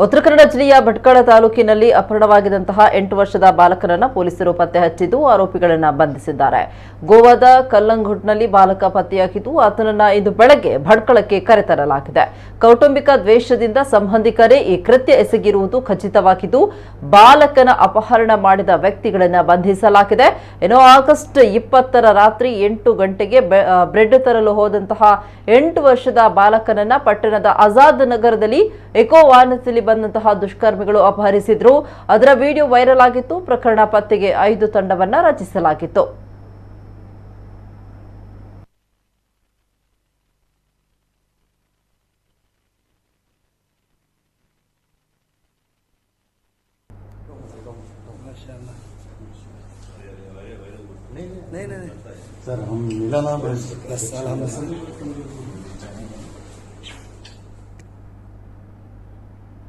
ಉತ್ತರ ಕನ್ನಡ ಜಿಲ್ಲೆಯ ಭಟ್ಕಳ ತಾಲೂಕಿನಲ್ಲಿ ಅಪಹರಣವಾಗಿದ್ದಂತಹ 8 ವರ್ಷದ ಬಾಲಕನನ್ನ ಪೊಲೀಸರು ಪತ್ತೆ ಹಚ್ಚಿದ್ದು ಆರೋಪಿಗಳನ್ನು ಬಂಧಿಸಿದ್ದಾರೆ. ಗೋವಾದ ಕಲ್ಲಂಗುಡ್ನಲ್ಲಿ ಬಾಲಕ ಪತ್ತೆಯಾಗಿದ್ದು ಆತನನ್ನ ಇಂದು ಬೆಳಗ್ಗೆ ಭಟ್ಕಳಕ್ಕೆ ಕರೆತರಲಾಗಿದೆ. ಕೌಟುಂಬಿಕ ದ್ವೇಷದಿಂದ ಸಂಬಂಧಿಕರೇ ಈ ಕೃತ್ಯ ಎಸಗಿರುವುದು ಖಚಿತವಾಗಿದ್ದು ಬಾಲಕನ ಅಪಹರಣ ಮಾಡಿದ ವ್ಯಕ್ತಿಗಳನ್ನು ಬಂಧಿಸಲಾಗಿದೆ. ಇನ್ನು ಆಗಸ್ಟ್ 20ರ ರಾತ್ರಿ 8 ಗಂಟೆಗೆ ಬ್ರೆಡ್ ತರಲು ಹೋದಂತಹ 8 ವರ್ಷದ ಬಾಲಕನನ್ನ ಪಟ್ಟಣದ ಆಜಾದ್ ನಗರದಲ್ಲಿ ಎಕೋ ವಾಹನದಲ್ಲಿ ಬಂದಂತಹ ದುಷ್ಕರ್ಮಿಗಳು ಅಪಹರಿಸಿದ್ರು. ಅದರ ವಿಡಿಯೋ ವೈರಲ್ ಆಗಿತ್ತು. ಪ್ರಕರಣ ಪತ್ತೆಗೆ 5 ತಂಡವನ್ನ ರಚಿಸಲಾಗಿತ್ತು. नहीं सर, हम मिला नाम